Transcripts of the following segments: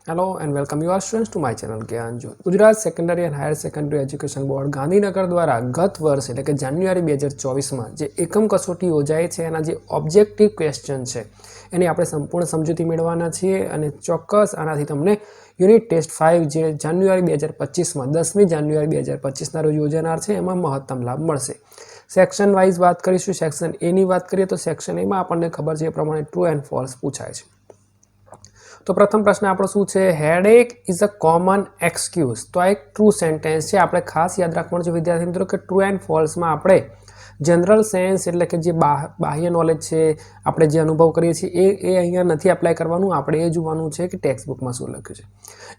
Hello and welcome you all students to my channel Gyanjyot. Gujarat secondary and higher secondary education board Gandhinagar દ્વારા ગત વર્ષ એટલે કે જાન્યુઆરી 2024માં જે એકમ કસોટી યોજાઈ છે એના જે ઓબ્જેક્ટિવ ક્વેશ્ચન છે એની આપણે સંપૂર્ણ સમજૂતી મેળવવાના છીએ અને ચોક્કસ આનાથી તમને યુનિટ ટેસ્ટ 5 જે જાન્યુઆરી 2025માં 10મી જાન્યુઆરી 2025ના રોજ યોજાનાર છે એમાં મહત્તમ લાભ મળશે. સેક્શન વાઇઝ વાત કરીશું. સેક્શન એની વાત કરીએ તો સેક્શન એમાં આપણને ખબર છે એ પ્રમાણે ટ્રુ એન્ડ ફોલ્સ પૂછાય છે. તો પ્રથમ પ્રશ્ન આપણો શું છે? Headache is a common excuse. તો આ એક ટ્રુ સેન્ટેન્સ છે. આપણે ખાસ યાદ રાખવાનું છે વિદ્યાર્થી મિત્રો કે ટ્રુ એન્ડ ફોલ્સમાં આપણે જનરલ સેન્સ એટલે કે જે બાહ્ય નોલેજ છે, આપણે જે અનુભવ કરીએ છીએ એ અહીંયા નથી એપ્લાય કરવાનું. આપણે એ જોવાનું છે કે ટેક્સ્ટ બુકમાં શું લખ્યું છે.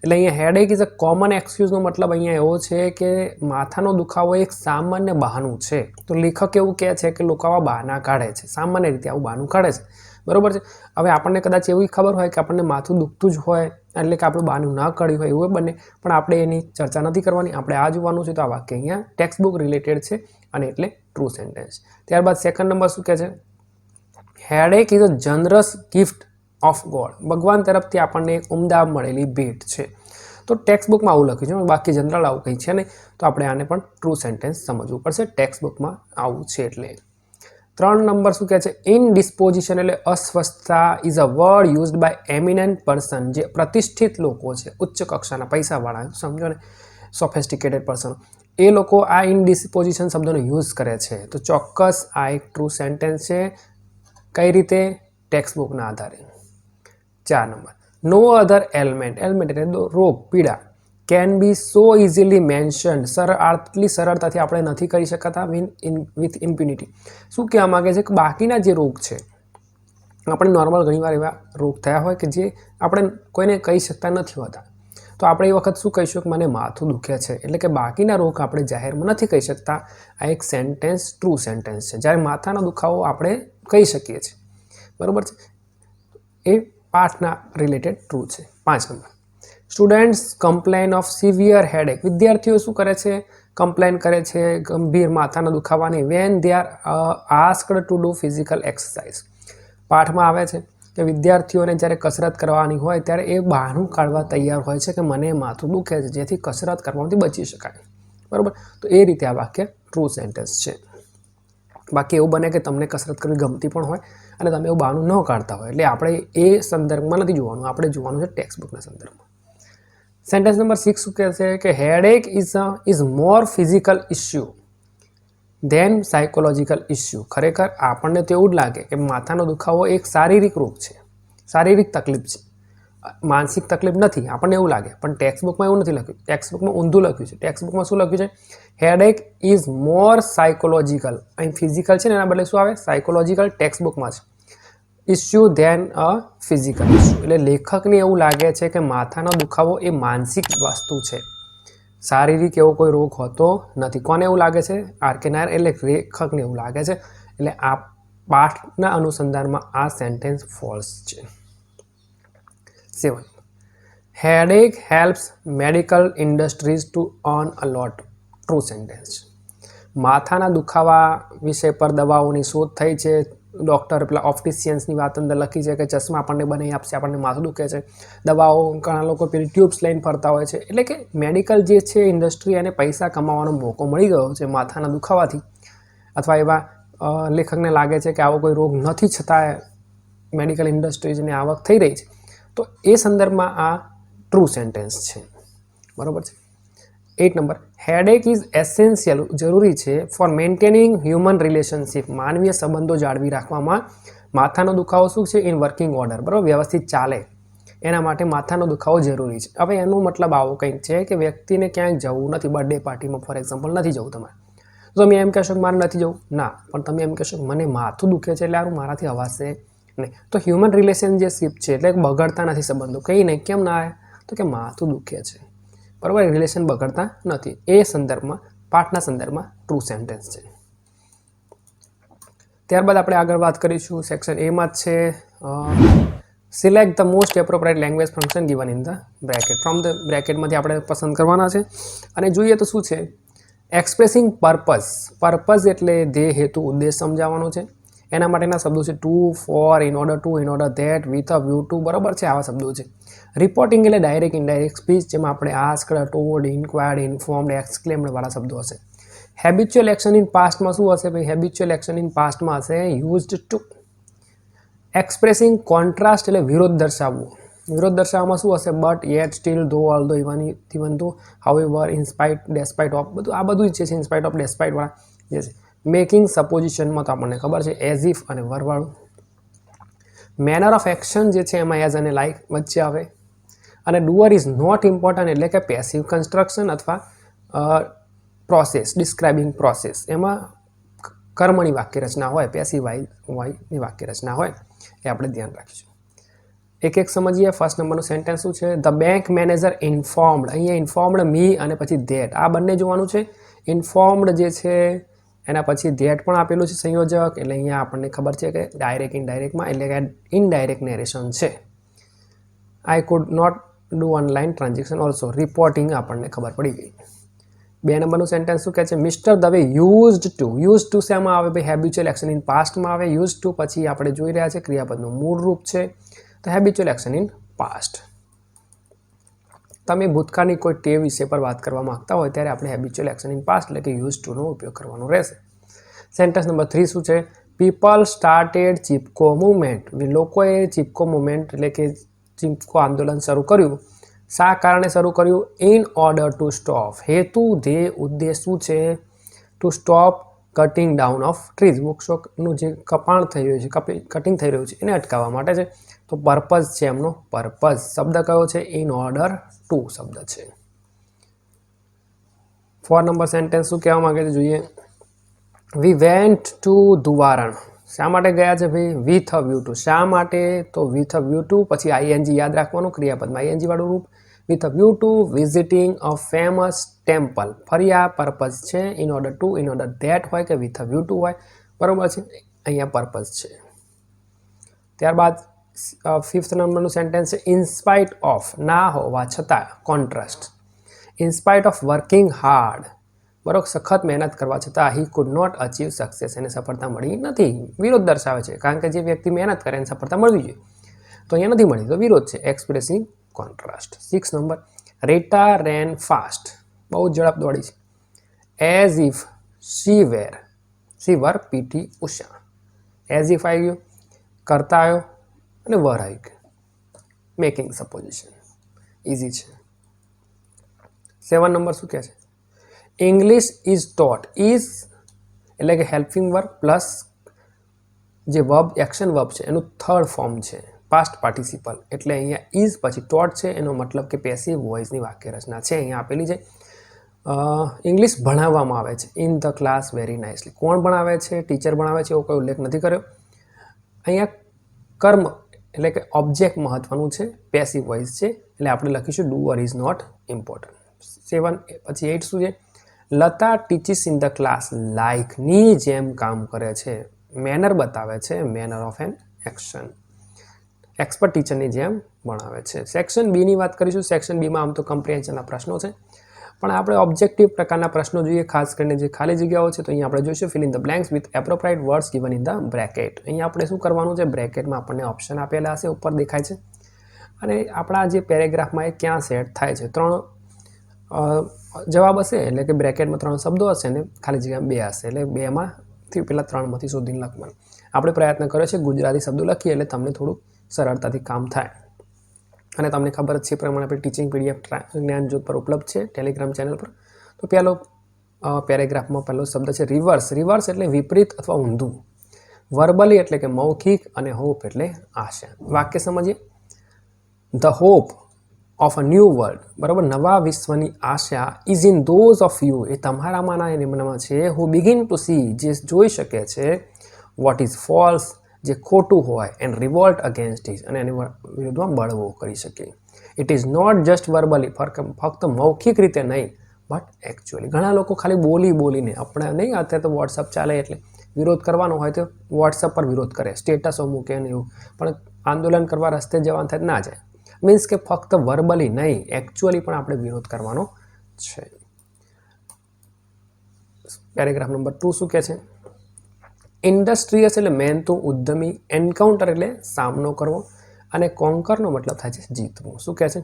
એટલે અહીંયા હેડેક ઇઝ અ કોમન એક્સક્યુઝનો મતલબ અહીંયા એવો છે કે માથાનો દુખાવો એક સામાન્ય બહાનું છે. તો લેખક એવું કહે છે કે લોકો આવા બહાના કાઢે છે, સામાન્ય રીતે આવું બહાનું કાઢે છે. બરોબર છે. હવે આપણને કદાચ એવી ખબર હોય કે આપણને માથું દુખતું જ હોય એટલે કે આપણું બહાનું ના કાઢ્યું હોય એવું બને, પણ આપણે એની ચર્ચા નથી કરવાની. આપણે આ જોવાનું છે. તો આ વાક્ય અહીંયા ટેક્સ્ટ બુક રિલેટેડ છે અને એટલે ટ્રુ સેન્ટેન્સ. ત્યારબાદ સેકન્ડ નંબર શું કહે છે? Headache is a જનરસ gift of God. ભગવાન તરફથી આપણને એક ઉમદા મળેલી ભેટ છે. તો ટેક્સ્ટ બુકમાં આવું લખ્યું છે, બાકી જનરલ આવું કંઈ છે નહીં. તો આપણે આને પણ ટ્રુ સેન્ટેન્સ સમજવું પડશે. ટેક્સ્ટ બુકમાં આવું છે એટલે. 3 નંબર શું કહે છે? ઇનડિસ્પોઝિશન એટલે અસ્વસ્થતા is a word used by eminent person. જે પ્રતિષ્ઠિત લોકો છે, ઉચ્ચ કક્ષાના પૈસાવાળા, સમજો ને, સોફેસ્ટિકેટેડ પર્સન, એ લોકો આ ઇનડિસ્પોઝિશન શબ્દનો યુઝ કરે છે. તો ચોક્કસ આ એક ટ્રુ સેન્ટેન્સ છે. કઈ રીતે? ટેક્સ્ટ બુકના આધારે. 4 નંબર નો અધર એલમેન્ટ. એલમેન્ટ એટલે રોગ, પીડા. Can be so easily mentioned. આટલી સરળતાથી આપણે નથી કરી શકતા વિથ ઇમ્પ્યુનિટી. શું કહેવા માગે છે કે બાકીના જે રોગ છે, આપણે નોર્મલ ઘણીવાર એવા રોગ થયા હોય કે જે આપણે કોઈને કહી શકતા નથી હોતા. તો આપણે એ વખત શું કહીશું કે મને માથું દુખે છે. એટલે કે બાકીના રોગ આપણે જાહેરમાં નથી કહી શકતા. આ એક સેન્ટેન્સ ટ્રુ સેન્ટેન્સ છે. જ્યારે માથાનો દુખાવો આપણે કહી શકીએ છીએ. બરાબર છે. એ પાઠના રિલેટેડ ટ્રુ છે. 5 number students complain of severe headache. વિદ્યાર્થીઓ શું કરે છે? કમ્પ્લેન કરે છે ગંભીર માથાના દુખાવાની. When they are asked to do physical exercise. પાઠમાં આવે છે કે વિદ્યાર્થીઓને જ્યારે કસરત કરવાની હોય ત્યારે એ બહાનું કાઢવા તૈયાર હોય છે કે મને માથું દુખે છે, જેથી કસરત કરવાથી બચી શકાય. બરાબર. તો એ રીતે આ વાક્ય ટ્રુ સેન્ટેન્સ છે. બાકી એવું બને કે તમને કસરત કરવી ગમતી પણ હોય અને તમે એવું બહાનું ન કાઢતા હોય, એટલે આપણે એ સંદર્ભમાં નથી જોવાનું. આપણે જોવાનું છે ટેક્સ્ટ બુકના સંદર્ભમાં. સેન્ટેન્સ નંબર 6 શું કહે છે કે headache is more physical issue than psychological issue. ખરેખર આપણને તો એવું જ લાગે કે માથાનો દુખાવો એક શારીરિક રોગ છે, શારીરિક તકલીફ છે, માનસિક તકલીફ નથી. આપણને એવું લાગે, પણ ટેક્સ્ટ બુકમાં એવું નથી લખ્યું. ટેક્સ્ટ બુકમાં ઊંધું લખ્યું છે. ટેક્સ્ટ બુકમાં શું લખ્યું છે? Headache is more psychological. અહીં ફિઝિકલ છે ને એના બદલે શું આવે? સાયકોલોજીકલ ટેક્સ્ટ બુકમાં છે. Issue than a physical issue. એટલે લેખકને એવું લાગે છે કે માથાનો દુખાવો એ માનસિક વસ્તુ છે, શારીરિક એવો કોઈ રોગ હોતો નથી. કોને એવું લાગે છે? આર.કે. નાયર એટલે લેખકને એવું લાગે છે. એટલે આ પાઠના અનુસંધાનમાં આ સેન્ટેન્સ ફોલ્સ છે. 7 headache helps medical industries to earn a lot. True sentence. માથાના દુખાવા વિષય પર દવાઓની શોધ થઈ છે. ડૉક્ટર પેલા ઓપ્ટિશિયન્સની વાત અંદર લખી છે કે ચશ્મા આપણને બનાવી આપશે, આપણને માથું દુખે છે. દવાઓ ઘણા લોકો પેલી ટ્યુબ્સ લઈને ફરતા હોય છે. એટલે કે મેડિકલ જે છે ઇન્ડસ્ટ્રી, એને પૈસા કમાવાનો મોકો મળી ગયો છે માથાના દુખાવાથી. અથવા એવા લેખકને લાગે છે કે આવો કોઈ રોગ નથી છતાં મેડિકલ ઇન્ડસ્ટ્રીઝની આવક થઈ રહી છે. તો એ સંદર્ભમાં આ ટ્રુ સેન્ટેન્સ છે. બરાબર છે. 8 નંબર હેડેક ઇઝ એસેન્શિયલ. જરૂરી છે ફોર મેન્ટેનિંગ હ્યુમન રિલેશનશિપ. માનવીય સંબંધો જાળવી રાખવામાં માથાનો દુખાવો શું છે? In working order. બરાબર, વ્યવસ્થિત ચાલે એના માટે માથાનો દુખાવો જરૂરી છે. હવે એનો મતલબ આવો કંઈક છે કે વ્યક્તિને ક્યાંય જવું નથી, બર્થડે પાર્ટીમાં ફોર એક્ઝામ્પલ નથી જવું તમારે. તો તમે એમ કહેશો કે મારે નથી જવું ના, પણ તમે એમ કહેશો કે મને માથું દુખે છે એટલે આરું મારાથી અવાશે નહીં. તો હ્યુમન રિલેશનશિપ છે એટલે બગડતા નથી સંબંધો. કંઈ નહીં, કેમ ના આવે? તો કે માથું દુખે છે. બરાબર, રિલેશન બગડતા નથી. એ સંદર્ભમાં, પાઠના સંદર્ભમાં ટ્રુ સેન્ટેન્સ છે. ત્યારબાદ આપણે આગળ વાત કરીશું. સેક્શન એમાં જ છે select the most appropriate language function given in the bracket. From the બ્રેકેટમાંથી આપણે પસંદ કરવાના છે. અને જોઈએ તો શું છે? Expressing purpose. પર્પઝ એટલે ધ્યેય, હેતુ, ઉદ્દેશ સમજાવવાનો છે. એના માટેના શબ્દો છે to, for, in order to, in order that, with a view to, બરાબર છે, આવા શબ્દો છે. રિપોર્ટિંગ એટલે ડાયરેક્ટ ઇનડાયરેક્ટ સ્પીચ, જેમાં આપણે આસ્ક્ડ, ટોલ્ડ, ઇન્ક્વાયર્ડ, ઇન્ફોર્મ્ડ, એક્સક્લેમ્ડ વાળા શબ્દો હશે. હેબિચ્યુઅલ એક્શન ઇન પાસ્ટમાં શું હશે ભાઈ? હેબિચ્યુઅલ એક્શન ઇન પાસ્ટમાં હશે યુઝડ ટુ. એક્સપ્રેસિંગ કોન્ટ્રાસ્ટ એટલે વિરોધ દર્શાવવું. વિરોધ દર્શાવવામાં શું હશે? બટ, યેટ, સ્ટીલ, ધો, ઓલ્ધો, ઇવન ધો, હાઉએવર, ઇનસ્પાઇટ, ડેસ્પાઇટ ઓફ, બધું આ બધું જ છે ઇનસ્પાઇટ ઓફ, ડેસ્પાઇટ વાળા જે છે. મેકિંગ સપોઝિશનમાં તો આપણને ખબર છે એઝ ઇફ અને વરવાળું. મેનર ઓફ એક્શન જે છે એમાં એઝ અને લાઇક વચ્ચે આવે. અને ડુઅર ઇઝ નોટ ઇમ્પોર્ટન્ટ એટલે કે પેસિવ કન્સ્ટ્રક્શન અથવા પ્રોસેસ, ડિસ્ક્રાઇબિંગ પ્રોસેસ, એમાં કર્મની વાક્ય રચના હોય, પેસિવ વાયની વાક્ય રચના હોય, એ આપણે ધ્યાન રાખીશું. એક એક સમજીએ. ફર્સ્ટ નંબરનું સેન્ટેન્સ શું છે? The bank manager informed. અહીંયા ઇન્ફોર્મ્ડ મી અને પછી ધેટ, આ બંને જોવાનું છે. ઇન્ફોર્મ્ડ જે છે એના પછી ધેટ પણ આપેલું છે સંયોજક, એટલે અહીંયા આપણને ખબર છે કે ડાયરેક્ટ ઇનડાયરેક્ટમાં એટલે કે ઇનડાયરેક્ટ નેરેશન છે. I could not do online transaction also, reporting આપણને ખબર પડી ગઈ. 2 નંબરનું સેન્ટેન્સ શું કહે છે? Mister Dave used to. Use to શેમાં આવે ભાઈ? હેબિચ્યુઅલ એક્શન ઇન પાસ્ટમાં આવે. યુઝ ટુ પછી આપણે જોઈ રહ્યા છે ક્રિયાપદનું મૂળ રૂપ છે, તો હેબિચ્યુઅલ એક્શન ઇન પાસ્ટ. તમે ભૂતકાળની કોઈ ટેવ વિશે પર વાત કરવા માંગતા હોય ત્યારે આપણે હેબિચ્યુઅલ એક્શન ઇન પાસ્ટ એટલે કે યુઝ ટુનો ઉપયોગ કરવાનો રહેશે. સેન્ટેન્સ નંબર 3 શું છે? People started Chipko movement. લોકોએ ચિપકો મુવમેન્ટ એટલે કે ચિપકો આંદોલન શરૂ કર્યું. શા કારણે શરૂ કર્યું? In order to stop. હેતુ, ધ્યેય, ઉદ્દેશ શું છે? To stop cutting down of trees. વૃક્ષોનું જે કપાણ થઈ રહ્યું છે, કટિંગ થઈ રહ્યું છે, એને અટકાવવા માટે છે. તો પર્પઝ છે એમનો. પર્પઝ શબ્દ કયો છે? ઇન ઓર્ડર ટુ શબ્દ છે. 4 નંબર સેન્ટેન્સ શું કહેવા માંગે છે જોઈએ. We went to Dhuvaran. શા માટે ગયા છે ભાઈ? With a view two. શા માટે? તો વિથ અ વ્યૂ ટુ પછી આઈએનજી યાદ રાખવાનું, ક્રિયાપદમાં આઈએનજી વાળું રૂપ. With a view two visiting a famous temple. ફરી આ પર્પઝ છે. In order to, in order that હોય કે વિથ અ વ્યૂ ટુ હોય, બરાબર છે. અહીંયા પર્પઝ છે. ત્યારબાદ 5th નંબરનું સેન્ટેન્સ છે ઇન્સ્પાઇટ ઓફ. ના હોવા છતાં, contrast. In spite of working hard, બરોબર, સખત મહેનત કરવા છતાં he could not achieve success, એને સફળતા મળી નથી. વિરોધ દર્શાવે છે, કારણ કે જે વ્યક્તિ મહેનત કરે એને સફળતા મળવી જોઈએ, તો અહીંયા નથી મળી, તો વિરોધ છે. Expressing contrast. 6 નંબર રીટા રેન ફાસ્ટ. બહુ ઝડપ દોડી છે. As if she were PT Usha. As if આવી ગયું, કરતા આવ્યો અને વર આવી ગયું. મેકિંગ સપોઝિશન ઇઝી છે. 7 નંબર શું કહે છે? English is ટોટ. ઇઝ એટલે કે હેલ્પિંગ વર્બ પ્લસ જે વર્બ એક્શન વર્બ છે એનું થર્ડ ફોર્મ છે, પાસ્ટ પાર્ટિસિપલ, એટલે અહીંયા ઇઝ પછી ટોટ છે, એનો મતલબ કે પેસિવ વોઇસની વાક્ય રચના છે. અહીંયા આપેલી છે ઇંગ્લિશ ભણાવવામાં આવે છે. In the class very nicely. કોણ ભણાવે છે? ટીચર ભણાવે છે, એવો કોઈ ઉલ્લેખ નથી કર્યો. અહીંયા કર્મ એટલે કે ઓબ્જેક્ટ મહત્વનું છે, પેસિવ વોઇસ છે, એટલે આપણે લખીશું ડુઅર ઇઝ નોટ ઇમ્પોર્ટન્ટ. 7 પછી 8 શું છે? Lata teaches in the class લાઇકની જેમ કામ કરે છે. મેનર બતાવે છે, manner of an action. Expert ટીચરની જેમ ભણાવે છે. સેક્શન બીની વાત કરીશું. સેક્શન બીમાં આમ તો કમ્પ્રિહેન્શનના પ્રશ્નો છે, પણ આપણે ઓબ્જેક્ટિવ પ્રકારના પ્રશ્નો જોઈએ, ખાસ કરીને જે ખાલી જગ્યાઓ છે. તો અહીંયા આપણે જોઈશું fill in the blanks with appropriate words given in the bracket. અહીંયા આપણે શું કરવાનું છે? બ્રેકેટમાં આપણને ઓપ્શન આપેલા હશે, ઉપર દેખાય છે, અને આપણા જે પેરેગ્રાફમાં એ ક્યાં સેટ થાય છે. 3 જવાબ હશે, એટલે કે બ્રેકેટમાં 3 શબ્દો હશે અને ખાલી જગ્યામાં 2 હશે, એટલે 2માંથી પેલા 3માંથી શોધીને લખવાનું. આપણે પ્રયત્ન કર્યો છે ગુજરાતી શબ્દો લખીએ એટલે તમને થોડું સરળતાથી કામ થાય. અને તમને ખબર જ છે પ્રમાણે આપણે ટીચિંગ પીડીએફ જ્ઞાનજ્યોત પર ઉપલબ્ધ છે ટેલિગ્રામ ચેનલ પર. તો પહેલો પેરેગ્રાફમાં પહેલો શબ્દ છે રિવર્સ. રિવર્સ એટલે વિપરીત અથવા ઊંધું. વર્બલી એટલે કે મૌખિક, અને હોપ એટલે આશા. વાક્ય સમજીએ. The hope of a new world, બરાબર, નવા વિશ્વની આશા is in those of you, એ તમારામાંના એમનામાં છે, હુ બિગિન ટુ સી, જે જોઈ શકે છે, વોટ ઇઝ ફોલ્સ, જે ખોટું હોય, એન્ડ રિવોલ્ટ અગેન્સ્ટ ઇઝ, અને એની વિરુદ્ધમાં બળવો કરી શકે. It is not just verbally, ફક્ત મૌખિક રીતે નહીં, બટ એકચ્યુઅલી. ઘણા લોકો ખાલી બોલીને, આપણે નહીં, અત્યારે તો વોટ્સઅપ ચાલે એટલે વિરોધ કરવાનો હોય તો વોટ્સઅપ પર વિરોધ કરે, સ્ટેટસો મૂકે ને એવું, પણ આંદોલન કરવા રસ્તે જવાનું થાય ના જાય. મીન્સ કે ફક્ત વર્બલી નહીં, એકચ્યુઅલી પણ આપણે વિરોધ કરવાનો છે. પેરેગ્રાફ નંબર 2 શું કહે છે? ઇન્ડસ્ટ્રીયસ એટલે મેન તો ઉદ્યમી, એન્કાઉન્ટર એટલે સામનો કરવો, અને કોન્કરનો મતલબ થાય છે જીતવું. શું કહે છે?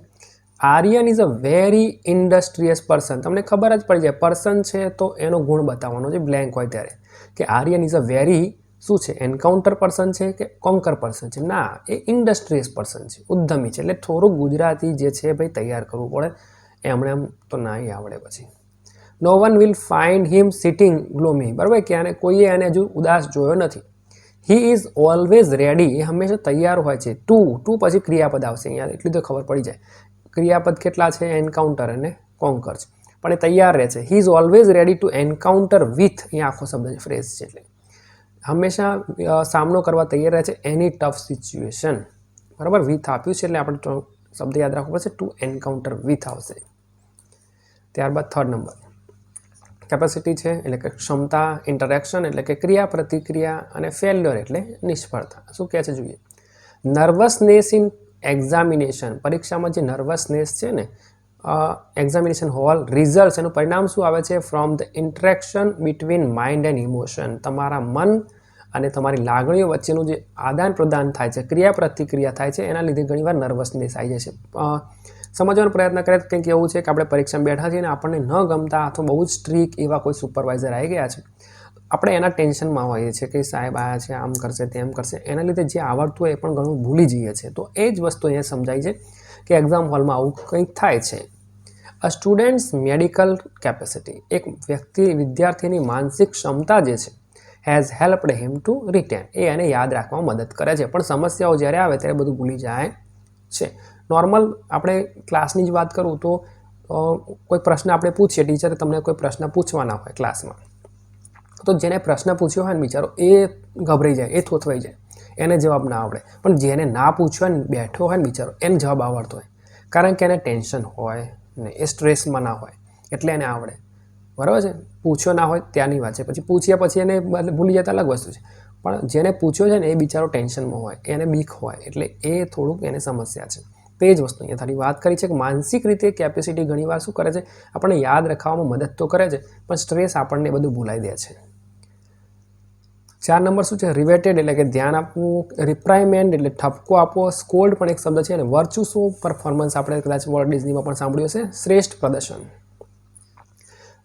Aryan is a very industrious person. તમને ખબર જ પડી જાય પર્સન છે તો એનો ગુણ બતાવવાનો છે બ્લેન્ક હોય ત્યારે, કે આર્યન ઇઝ અ વેરી શું છે, એન્કાઉન્ટર પર્સન છે કે કોન્કર પર્સન છે? ના, એ ઇન્ડસ્ટ્રીયસ પર્સન છે, ઉદ્યમી છે. એટલે થોડુંક ગુજરાતી જે છે ભાઈ તૈયાર કરવું પડે, એમણે એમ તો ના આવડે. પછી no one will find him sitting gloomy. બરાબર, કે આને કોઈએ એને હજુ ઉદાસ જોયો નથી. He is always ready. એ હંમેશા તૈયાર હોય છે. ટુ પછી ક્રિયાપદ આવશે. અહીંયા એટલી તો ખબર પડી જાય. ક્રિયાપદ કેટલા છે? એન્કાઉન્ટર અને કોન્કર છે, પણ એ તૈયાર રહે છે. હી is always ready to encounter with, અહીંયા આખો શબ્દ ફ્રેઝ છે, એટલે હંમેશા સામનો કરવા તૈયાર રહે છે એની ટફ સિચ્યુએશન. બરાબર, વિથ આપ્યું છે એટલે આપણે શબ્દ યાદ રાખવો પડશે. ટુ એન્કાઉન્ટર વિથ આવશે. ત્યારબાદ 3rd નંબર કેપેસિટી છે, એટલે કે ક્ષમતા. ઇન્ટરેક્શન એટલે કે ક્રિયા પ્રતિક્રિયા, અને ફેલ્યોર એટલે નિષ્ફળતા. શું કહે છે જોઈએ? Nervousness in examination. પરીક્ષામાં જે નર્વસનેસ છે ને, એક્ઝામિનેશન હોલ રિઝલ્ટ, એનું પરિણામ શું આવે છે? From the interaction between mind and emotion. તમારા મન અને તમારી લાગણીઓ વચ્ચેનું જે આદાન પ્રદાન થાય છે, ક્રિયા પ્રતિક્રિયા થાય છે, એના લીધે ઘણીવાર નર્વસનેસ આવી જાય છે. સમજવાનો પ્રયત્ન કરે તો કંઈક એવું છે કે આપણે પરીક્ષામાં બેઠા છીએ ને આપણને ન ગમતા અથવા બહુ જ સ્ટ્રીક એવા કોઈ સુપરવાઇઝર આવી ગયા છે, આપણે એના ટેન્શનમાં હોઈએ છીએ કે સાહેબ આવ્યા છે, આમ કરશે તેમ કરશે, એના લીધે જે આવડતું હોય એ પણ ઘણું ભૂલી જઈએ છીએ. તો એ જ વસ્તુ અહીંયા સમજાય છે કે એક્ઝામ હોલમાં આવું કંઈક થાય છે. A students medical capacity. એક વિદ્યાર્થીની માનસિક ક્ષમતા જે છે, has helped him to retain. એ એને યાદ રાખવામાં મદદ કરે છે, પણ સમસ્યાઓ જ્યારે આવે ત્યારે બધું ભૂલી જાય છે. નોર્મલ આપણે ક્લાસની જ વાત કરું તો કોઈ પ્રશ્ન આપણે પૂછીએ, ટીચરે તમને કોઈ પ્રશ્ન પૂછવાના હોય ક્લાસમાં, તો જેને પ્રશ્ન પૂછ્યો હોય ને બિચારો એ ગભરાઈ જાય, એ થોથવાઈ જાય, એને જવાબ ના આવડે. પણ જેને ના પૂછ્યો ને બેઠો હોય ને બિચારો, એને જવાબ આવડતો હોય, કારણ કે એને ટેન્શન હોય ને, એ સ્ટ્રેસમાં ના હોય, એટલે એને આવડે. બરાબર છે? પૂછ્યો ના હોય ત્યાંની વાત છે. પછી પૂછ્યા પછી એને ભૂલી જતા અલગ વસ્તુ છે, પણ જેને પૂછ્યો છે ને એ બિચારો ટેન્શનમાં હોય, એને બીક હોય, એટલે એ થોડુંક એને સમસ્યા છે. તે જ વસ્તુ અહીંયા તારી વાત કરી છે કે માનસિક રીતે કેપેસિટી ઘણીવાર શું કરે છે, આપણને યાદ રાખવામાં મદદ તો કરે છે, પણ સ્ટ્રેસ આપણને બધું ભૂલાઈ દે છે. 4 નંબર શું છે? રિવેટેડ એટલે કે ધ્યાન આપવું. રિપ્રાઇમેન્ડ એટલે ઠપકો આપવો. સ્કોલ્ડ પણ એક શબ્દ છે, અને વર્ચ્યુસો પરફોર્મન્સ આપણે કદાચ વર્લ્ડ ડિઝનીમાં પણ સાંભળ્યું હશે, શ્રેષ્ઠ પ્રદર્શન.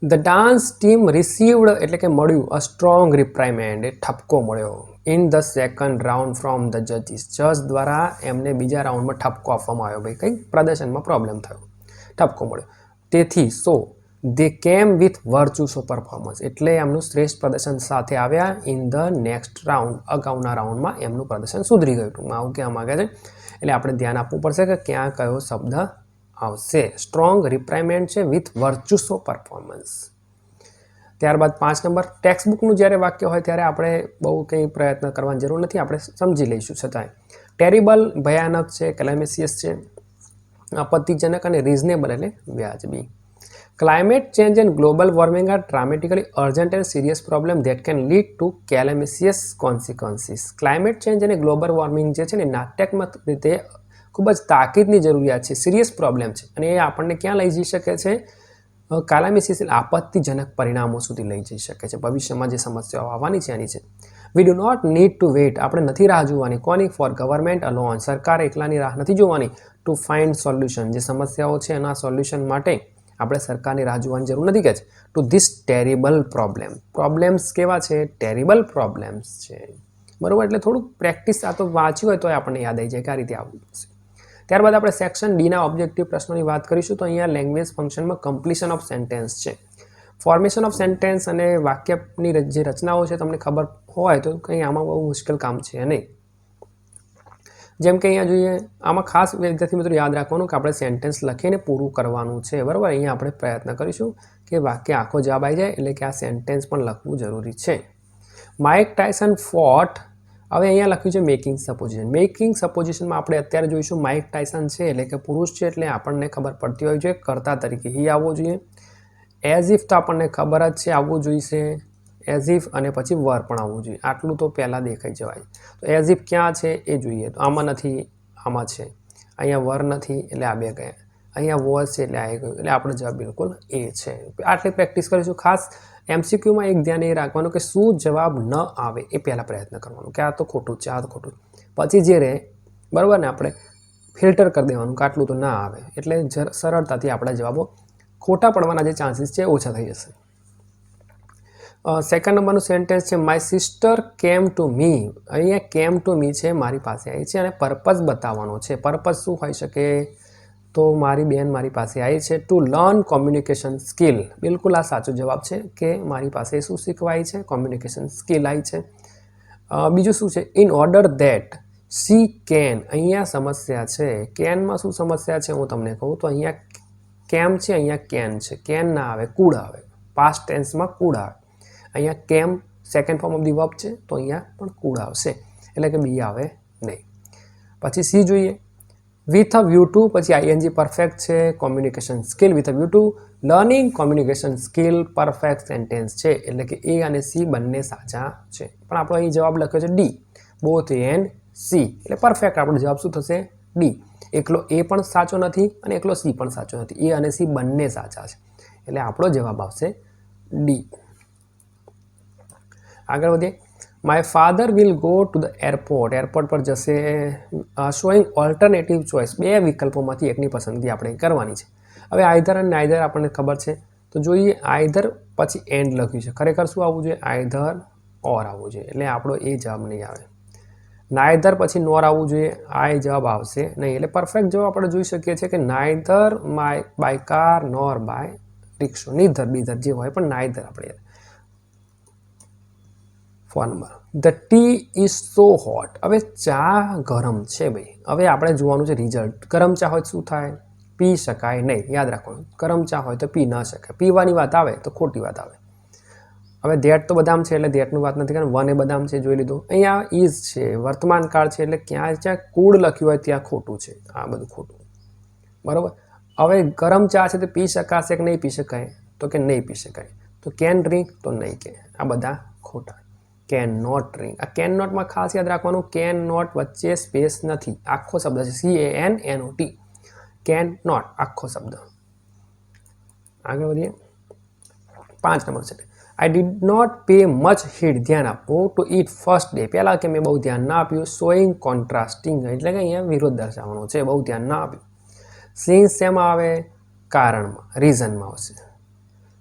ધ ડાન્સ ટીમ રિસીવ્ડ એટલે કે મળ્યું અ સ્ટ્રોંગ રિપ્રાઇમેન્ડ, એ ઠપકો મળ્યો. In the second round from the જજીસ. જજ દ્વારા એમને બીજા રાઉન્ડમાં ઠપકો આપવામાં આવ્યો. ભાઈ કંઈક પ્રદર્શનમાં પ્રોબ્લેમ થયો, ઠપકો મળ્યો. તેથી દે કેમ વિથ વર્ચ્યુસો પરફોર્મન્સ, એટલે એમનું શ્રેષ્ઠ પ્રદર્શન સાથે આવ્યા. ઇન ધ નેક્સ્ટ રાઉન્ડ, અગાઉના રાઉન્ડમાં એમનું પ્રદર્શન સુધરી ગયું. ટૂંકમાં આવું કહેવા માગે છે. એટલે આપણે ધ્યાન આપવું પડશે કે ક્યાં કયો શબ્દ આવશે. સ્ટ્રોંગ રિપ્રાઇમેન્ડ છે વિથ વર્ચ્યુસો પરફોર્મન્સ. ત્યારબાદ 5 નંબર ટેક્સ્ટબુકનું જ્યારે વાક્ય હોય ત્યારે આપણે બહુ કંઈ પ્રયત્ન કરવાની જરૂર નથી, આપણે સમજી લઈશું છતાંય. ટેરિબલ ભયાનક છે, કેલેમિસિયસ છે, આપત્તિજનક, અને રિઝનેબલ એટલે વ્યાજબી. Climate change and global warming are dramatically urgent and serious problem that can lead to calamitous consequences. Climate change અને ગ્લોબલ વોર્મિંગ જે છે ને નાટ્યાત્મક રીતે ખૂબ જ તાકીદની જરૂરિયાત છે, સિરિયસ પ્રોબ્લેમ છે, અને એ આપણને ક્યાં લઈ જઈ શકે છે? કેલેમિસિસ એટલે આપત્તિજનક પરિણામો સુધી લઈ જઈ શકે છે. ભવિષ્યમાં જે સમસ્યાઓ આવવાની છે એની છે. We do not need to wait. આપણે નથી રાહ જોવાની. કોની? For government alone. સરકાર એકલાની રાહ નથી જોવાની. To find solution. જે સમસ્યાઓ છે એના સોલ્યુશન માટે આપણે સરકારની રાહ જોવાની જરૂર નથી કે છે. Two this terrible problem. Problems કેવા છે? ટેરિબલ પ્રોબ્લેમ્સ છે. બરાબર, એટલે થોડુંક પ્રેક્ટિસ આ તો વાંચ્યું હોય તો આપણને યાદ આવી જાય કે આ રીતે આવવું પડશે. ત્યારબાદ આપણે સેક્શન ડીના ઓબ્જેક્ટિવ પ્રશ્નોની વાત કરીશું. તો અહીંયા લેંગ્વેજ ફંક્શનમાં કમ્પ્લીશન ઓફ સેન્ટેન્સ છે. ફોર્મેશન ઓફ સેન્ટેન્સ અને વાક્યની જે રચનાઓ છે તમને ખબર હોય તો કંઈ આમાં બહુ મુશ્કેલ કામ છે નહીં. જેમ કે અહીંયા જોઈએ, આમાં ખાસ વિદ્યાર્થી મિત્રો યાદ રાખવાનું કે આપણે સેન્ટેન્સ લખીને પૂરું કરવાનું છે. બરાબર, અહીંયા આપણે પ્રયત્ન કરીશું કે વાક્ય આખો જવાબ આવી જાય, એટલે કે આ સેન્ટેન્સ પણ લખવું જરૂરી છે. માઇક ટાયસન ફોટ. હવે અહીંયા લખ્યું છે મેકિંગ સપોઝિશન. મેકિંગ સપોઝિશનમાં આપણે અત્યારે જોઈશું માઇક ટાયસન છે એટલે કે પુરુષ છે, એટલે આપણને ખબર પડતી હોય છે કર્તા તરીકે હી આવવો જોઈએ. એઝ ઇફ તો આપણને ખબર જ છે આવવું જોઈશે, એઝ ઇફ અને પછી વર પણ આવવું જોઈએ. આટલું તો પહેલાં દેખાઈ જવાય. તો એઝ ઇફ ક્યાં છે એ જોઈએ. તો આમાં નથી, આમાં છે. અહીંયા વર નથી એટલે આ બે ગયા. અહીંયા વોઝ છે એટલે આવી ગયું, એટલે આપણો જવાબ બિલકુલ એ છે. આટલી પ્રેક્ટિસ કરીશું. ખાસ MCQમાં એક ધ્યાન એ રાખવાનું કે શું જવાબ ન આવે એ પહેલાં પ્રયત્ન કરવાનો કે આ તો ખોટું છે, આ તો ખોટું. પછી જે રહે બરાબર ને આપણે ફિલ્ટર કરી દેવાનું કે આટલું તો ના આવે, એટલે સરળતાથી આપણા જવાબો ખોટા પડવાના જે ચાન્સીસ છે ઓછા થઈ જશે. સેકન્ડ નંબરનું સેન્ટેન્સ છે my sister came to me. અહીંયા કેમ ટુ મી છે, મારી પાસે આવી છે અને પર્પઝ બતાવવાનો છે. પર્પઝ શું હોઈ શકે? તો મારી બેન મારી પાસે આવી છે ટુ લર્ન કોમ્યુનિકેશન સ્કિલ. બિલકુલ આ સાચો જવાબ છે કે મારી પાસે શું શીખવાય છે? કોમ્યુનિકેશન સ્કિલ આવી છે. બીજું શું છે? In order that she can. અહીંયા સમસ્યા છે. કેનમાં શું સમસ્યા છે હું તમને કહું તો અહીંયા કેમ છે, અહીંયા કેન છે. કેન ના આવે, કુડ આવે. પાસ્ટ ટેન્સમાં કુડ આવે. અહીંયા કેમ second form of the verb છે તો અહીંયા પણ કુડ આવશે, એટલે કે બી આવે નહીં. પછી સી જોઈએ. વિથ અ વ્યૂ ટુ, પછી ING પરફેક્ટ છે. Communication skill with a view two learning communication skill perfect sentence છે, એટલે કે એ અને સી બંને સાચા છે. પણ આપણો અહીં જવાબ લખ્યો છે D, both A and C, એટલે પરફેક્ટ આપણો જવાબ શું થશે? ડી. એકલો એ પણ સાચો નથી અને એકલો સી પણ સાચો નથી. એ અને સી બંને સાચા છે, એટલે આપણો જવાબ આવશે ડી. આગળ વધીએ. My father will go to the airport. Airport પર જશે. Showing alternative choice. બે વિકલ્પોમાંથી એકની પસંદગી આપણે કરવાની છે. હવે આઈધર અને નાઈધર આપણને ખબર છે તો જોઈએ. આઈધર પછી એન્ડ લખ્યું છે, ખરેખર શું આવવું જોઈએ? આઈધર ઓર આવવું જોઈએ, એટલે આપણો એ જવાબ નહીં આવે. નાઈધર પછી નોર આવવું જોઈએ, આ જવાબ આવશે નહીં. એટલે પરફેક્ટ જવાબ આપણે જોઈ શકીએ છીએ કે neither by car nor by rickshaw. Neither either જે હોય પણ નાઈધર આપણે. Phone number the tea is so hot. હવે ચા ગરમ છે ભાઈ. હવે આપણે જોવાનું છે રિઝલ્ટ. ગરમ ચા હોય શું થાય? પી શકાય નહીં. યાદ રાખવાનું, ગરમ ચા હોય તો પી ન શકાય. પીવાની વાત આવે તો ખોટી વાત આવે. હવે ધેટ તો બદામ છે એટલે ધેટનું વાત નથી કારણ વન એ બદામ છે, જોઈ લીધું. અહીંયા ઇઝ છે, વર્તમાન કાળ છે, એટલે જ્યાં કુડ લખ્યું હોય ત્યાં ખોટું છે. આ બધું ખોટું, બરાબર. હવે ગરમ ચા છે તો પી શકાશે કે નહીં પી શકાય? તો કે નહીં પી શકાય. તો કેન ડ્રિંક? તો નહીં કે. આ બધા ખોટા. Can not drink. આ કેન નોટમાં ખાસ યાદ રાખવાનું, કેન નોટ વચ્ચે સ્પેસ નથી, આખો શબ્દ છે. CANNOT. કેન નોટ આખો શબ્દ. આગળ વધીએ. 5 નંબર છે I did not pay much heed. ધ્યાન આપવું ટુ ઇટ ફર્સ્ટ ડે. પહેલાં કે મેં બહુ ધ્યાન ના આપ્યું. શોઈંગ કોન્ટ્રાસ્ટિંગ, એટલે કે અહીંયા વિરોધ દર્શાવવાનો છે, બહુ ધ્યાન ના આપ્યું. સિન્સ શેમાં આવે? કારણમાં, રીઝનમાં આવશે.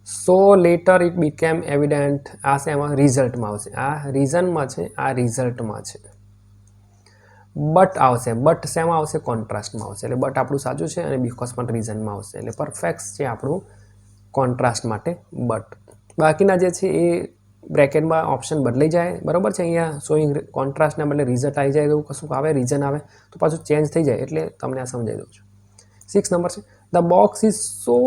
સો લેટર ઇટ બીકેમ એવિડન્ટ. આ શેમાં? રિઝલ્ટમાં આવશે. આ રીઝનમાં છે, આ રિઝલ્ટમાં છે. બટ આવશે. બટ શેમાં આવશે? કોન્ટ્રાસ્ટમાં આવશે. એટલે બટ આપણું સાચું છે અને બીકોઝ પણ રીઝનમાં આવશે. એટલે પરફેક્ટ છે આપણું કોન્ટ્રાસ્ટ માટે બટ. બાકીના જે છે એ બ્રેકેટમાં ઓપ્શન બદલાઈ જાય, બરાબર છે. અહીંયા શોઈંગ કોન્ટ્રાસ્ટના બદલે રિઝલ્ટ આવી જાય એવું કશું આવે, રીઝન આવે તો પાછું ચેન્જ થઈ જાય, એટલે તમને આ સમજાવી દઉં છું. 6 નંબર છે the box is so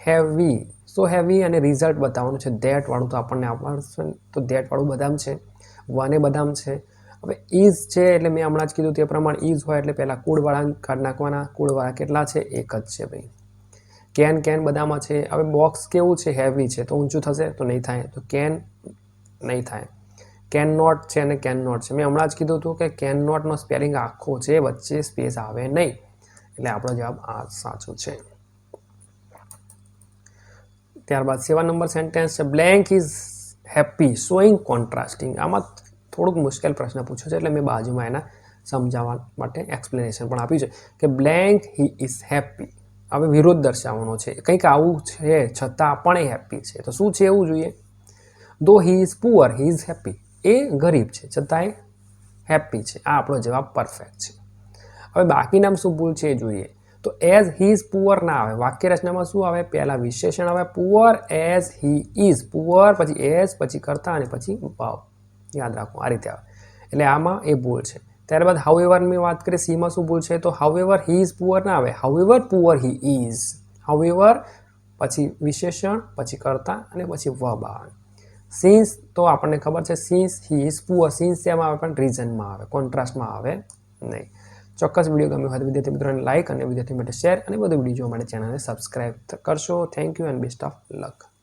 heavy. So heavy અને રિઝલ્ટ બતાવવાનું છે. ધેટ વાળું તો આપણને આવડશે, તો ધેટ વાળું બદામ છે, વને બદામ છે. હવે ઇઝ છે એટલે મેં હમણાં જ કીધું તે પ્રમાણે ઇઝ હોય એટલે પહેલાં કુળવાળા કાઢી નાખવાના. કુળવાળા કેટલા છે? એક જ છે ભાઈ. કેન બધામાં છે. હવે બોક્સ કેવું છે? હેવી છે, તો ઊંચું થશે તો નહીં થાય, તો કેન નહીં થાય. કેન નોટ છે અને કેન નોટ છે. મેં હમણાં જ કીધું હતું કે કેન નોટનો સ્પેલિંગ આખો છે, વચ્ચે સ્પેસ આવે નહીં, એટલે આપણો જવાબ આ સાચો છે. ત્યારબાદ 7 નંબર સેન્ટેન્સ છે બ્લેન્ક ઇઝ હેપી શોઈંગ કોન્ટ્રાસ્ટિંગ. આમાં થોડુંક મુશ્કેલ પ્રશ્ન પૂછ્યો છે એટલે મેં બાજુમાં એના સમજાવવા માટે એક્સપ્લેનેશન પણ આપ્યું છે કે બ્લેન્ક હી ઇઝ હેપી. હવે વિરોધ દર્શાવવાનો છે, કંઈક આવું છે છતાં પણ એ હેપી છે, તો શું છે એવું જોઈએ. Though he is poor he is happy. એ ગરીબ છે છતાંય હેપી છે. આ આપણો જવાબ પરફેક્ટ છે. હવે બાકીનામાં શું ભૂલ છે એ જોઈએ. તો એઝ હી ઇઝ પુઅર ના આવે. વાક્ય રચનામાં શું આવે? પહેલાં વિશેષણ આવે poor as he is. Poor પછી એઝ પછી કરતા અને પછી વાવ. યાદ રાખો આ રીતે આવે, એટલે આમાં એ ભૂલ છે. ત્યારબાદ હાઉએવરની વાત કરીએ, સીમાં શું ભૂલ છે? તો હાઉએવર હી ઇઝ પુઅર ના આવે, however poor he is. However પછી વિશેષણ પછી કરતા અને પછી વર્બ આવે. સિન્સ તો આપણને ખબર છે since he is poor. Since શેમાં આવે? પણ રીઝનમાં આવે, કોન્ટ્રાસ્ટમાં આવે નહીં. ચોક્કસ વિડીયો ગમ્યો હોય તો વિદ્યાર્થી મિત્રોને લાઇક અને વિદ્યાર્થી માટે શેર અને બધું વિડીયો જોવા માટે ચેનલને સબસ્ક્રાઈબ કરશો. Thank you and best of luck.